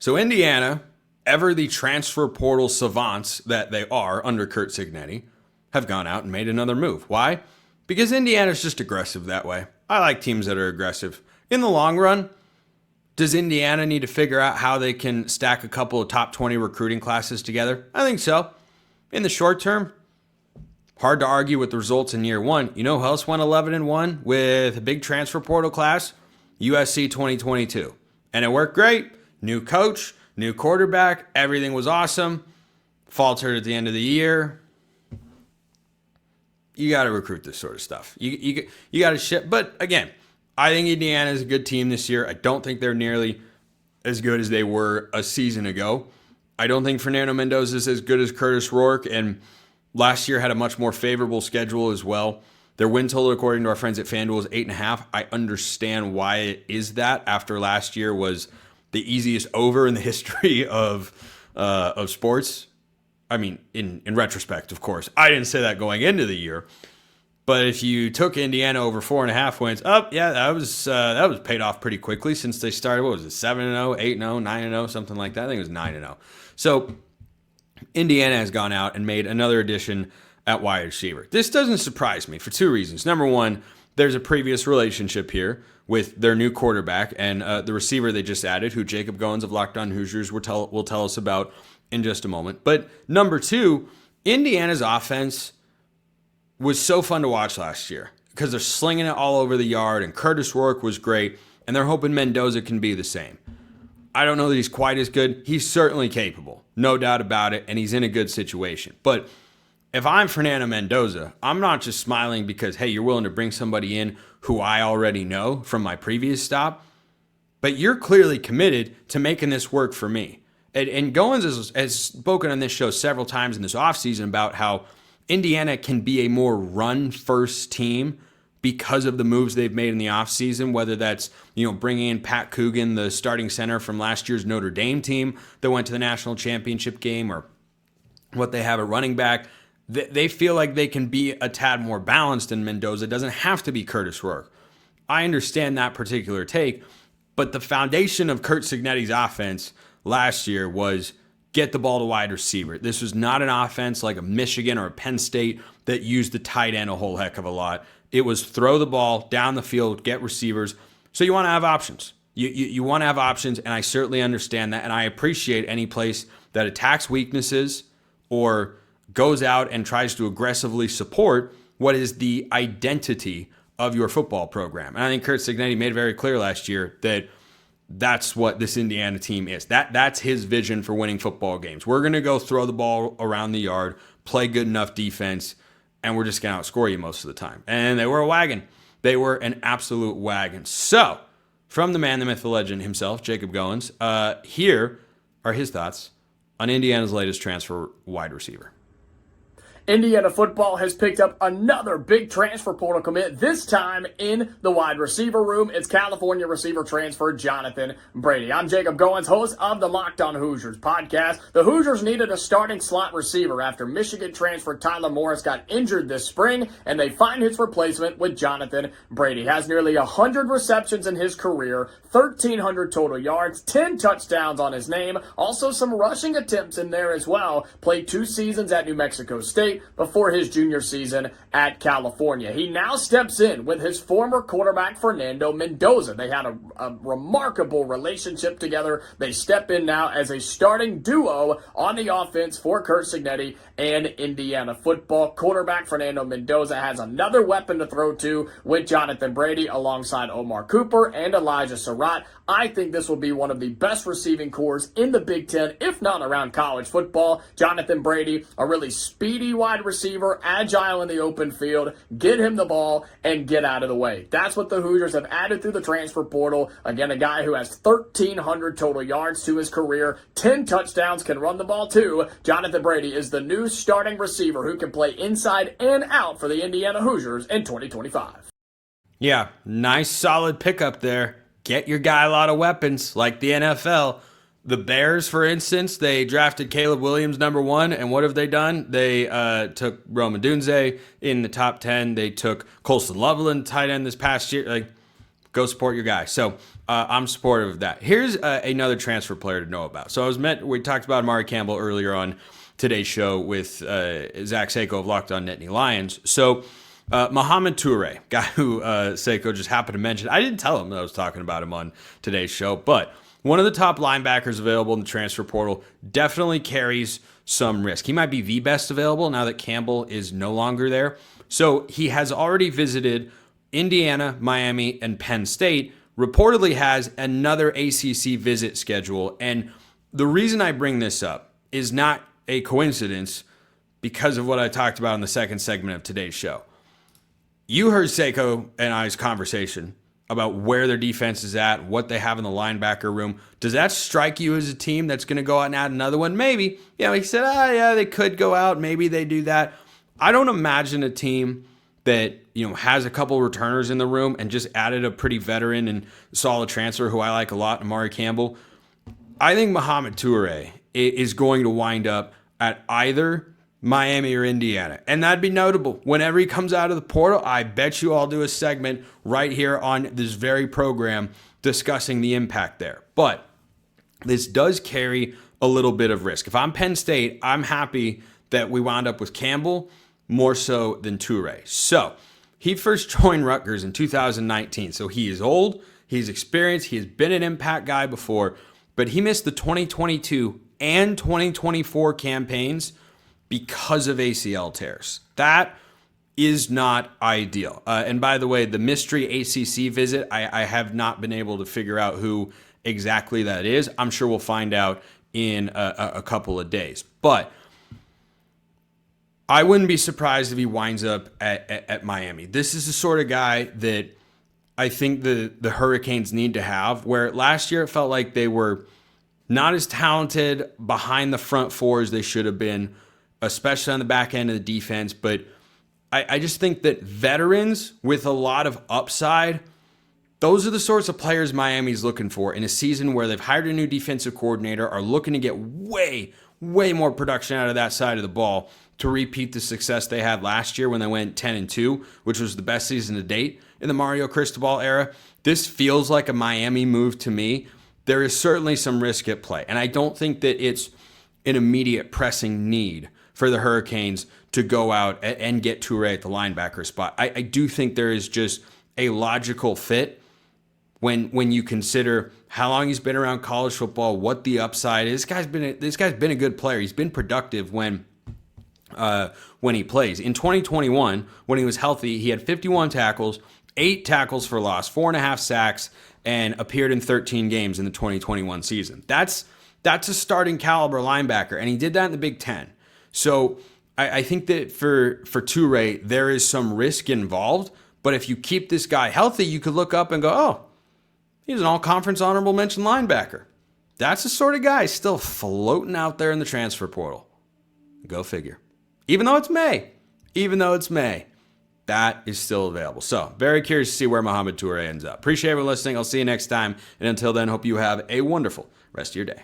So Indiana, ever the transfer portal savants that they are under Curt Cignetti, have gone out and made another move. Why? Because Indiana's just aggressive that way. I like teams that are aggressive. In the long run, does Indiana need to figure out how they can stack a couple of top 20 recruiting classes together? I think so. In the short term, hard to argue with the results in year one. You know who else went 11-1 with a big transfer portal class? USC 2022. And it worked great. New coach, new quarterback, everything was awesome. Faltered at the end of the year. You got to recruit this sort of stuff. You got to ship. But again, I think Indiana is a good team this year. I don't think they're nearly as good as they were a season ago. I don't think Fernando Mendoza is as good as Curtis Rourke, and last year had a much more favorable schedule as well. Their win total, according to our friends at FanDuel, is 8.5. I understand why it is that after last year was the easiest over in the history of sports. I mean, in retrospect, of course. I didn't say that going into the year. But if you took Indiana over 4.5 wins, that was paid off pretty quickly since they started. What was it, 7-0, 8-0, 9-0, something like that? I think it was 9-0. So Indiana has gone out and made another addition at wide receiver. This doesn't surprise me for two reasons. Number one, there's a previous relationship here with their new quarterback and the receiver they just added, who Jacob Goins of Locked On Hoosiers will tell us about in just a moment. But number two, Indiana's offense was so fun to watch last year because they're slinging it all over the yard, and Curtis Rourke was great, and they're hoping Mendoza can be the same. I don't know that he's quite as good. He's certainly capable, no doubt about it, and he's in a good situation. But if I'm Fernando Mendoza, I'm not just smiling because, hey, you're willing to bring somebody in who I already know from my previous stop, but you're clearly committed to making this work for me. And Goins has spoken on this show several times in this offseason about how Indiana can be a more run-first team because of the moves they've made in the offseason, whether that's, bringing in Pat Coogan, the starting center from last year's Notre Dame team that went to the national championship game, or what they have at running back. They feel like they can be a tad more balanced than Mendoza. It doesn't have to be Curtis Rourke. I understand that particular take, but the foundation of Curt Cignetti's offense last year was get the ball to wide receiver. This was not an offense like a Michigan or a Penn State that used the tight end a whole heck of a lot. It was throw the ball down the field, get receivers. So you want to have options. You want to have options, and I certainly understand that, and I appreciate any place that attacks weaknesses or goes out and tries to aggressively support what is the identity of your football program. And I think Curt Cignetti made it very clear last year that that's what this Indiana team is. That's his vision for winning football games. We're going to go throw the ball around the yard, play good enough defense, and we're just going to outscore you most of the time. And they were a wagon. They were an absolute wagon. So, from the man, the myth, the legend himself, Jacob Goins, here are his thoughts on Indiana's latest transfer wide receiver. Indiana football has picked up another big transfer portal commit, this time in the wide receiver room. It's California receiver transfer Jonathan Brady. I'm Jacob Goins, host of the Locked On Hoosiers podcast. The Hoosiers needed a starting slot receiver after Michigan transfer Tyler Morris got injured this spring, and they find his replacement with Jonathan Brady. Has nearly 100 receptions in his career, 1,300 total yards, 10 touchdowns on his name, also some rushing attempts in there as well. Played 2 seasons at New Mexico State before his junior season at California. He now steps in with his former quarterback, Fernando Mendoza. They had a remarkable relationship together. They step in now as a starting duo on the offense for Curt Cignetti and Indiana football. Quarterback Fernando Mendoza has another weapon to throw to with Jonathan Brady alongside Omar Cooper and Elijah Surratt. I think this will be one of the best receiving corps in the Big Ten, if not around college football. Jonathan Brady, a really speedy wide receiver, agile in the open field, get him the ball and get out of the way. That's what the Hoosiers have added through the transfer portal. Again, a guy who has 1,300 total yards to his career, 10 touchdowns, can run the ball too. Jonathan Brady is the new starting receiver who can play inside and out for the Indiana Hoosiers in 2025. Yeah, nice solid pickup there. Get your guy a lot of weapons like the NFL. The Bears, for instance, they drafted Caleb Williams number 1, and what have they done? They took Rome Odunze in the top 10. They took Colston Loveland, tight end, this past year. go support your guy. So I'm supportive of that. Here's another transfer player to know about. So we talked about Amari Campbell earlier on today's show with Zach Seiko of Locked On Nittany Lions. So Mohamed Toure, guy who Seiko just happened to mention. I didn't tell him that I was talking about him on today's show, but one of the top linebackers available in the transfer portal, definitely carries some risk. He might be the best available now that Campbell is no longer there. So he has already visited Indiana, Miami, and Penn State, reportedly has another ACC visit schedule. And the reason I bring this up is not a coincidence because of what I talked about in the second segment of today's show. You heard Seiko and I's conversation about where their defense is at, what they have in the linebacker room. Does that strike you as a team that's going to go out and add another one? Maybe. He said, yeah, they could go out. Maybe they do that. I don't imagine a team that has a couple returners in the room and just added a pretty veteran and solid transfer who I like a lot, Amari Campbell. I think Mohamed Toure is going to wind up at either Miami or Indiana. And that'd be notable. Whenever he comes out of the portal, I bet you I'll do a segment right here on this very program discussing the impact there. But this does carry a little bit of risk. If I'm Penn State, I'm happy that we wound up with Campbell more so than Toure. So he first joined Rutgers in 2019. So he is old, he's experienced, he has been an impact guy before, but he missed the 2022 and 2024 campaigns because of ACL tears. That is not ideal. And by the way, the mystery ACC visit, I have not been able to figure out who exactly that is. I'm sure we'll find out in a couple of days. But I wouldn't be surprised if he winds up at Miami. This is the sort of guy that I think the Hurricanes need to have, where last year it felt like they were not as talented behind the front four as they should have been, especially on the back end of the defense. But I just think that veterans with a lot of upside, those are the sorts of players Miami's looking for in a season where they've hired a new defensive coordinator, are looking to get way more production out of that side of the ball to repeat the success they had last year when they went 10-2, which was the best season to date in the Mario Cristobal era. This feels like a Miami move to me. There is certainly some risk at play, and I don't think that it's an immediate pressing need for the Hurricanes to go out and get Toure at the linebacker spot. I do think there is just a logical fit when you consider how long he's been around college football, what the upside is. This guy's been a good player. He's been productive when he plays. In 2021, when he was healthy, he had 51 tackles, 8 tackles for loss, 4.5 sacks, and appeared in 13 games in the 2021 season. That's a starting caliber linebacker, and he did that in the Big Ten. So I think that for Toure, there is some risk involved, but if you keep this guy healthy, you could look up and go, oh, he's an all-conference honorable mention linebacker. That's the sort of guy still floating out there in the transfer portal. Go figure. Even though it's May, that is still available. So very curious to see where Mohamed Toure ends up. Appreciate everyone listening. I'll see you next time. And until then, hope you have a wonderful rest of your day.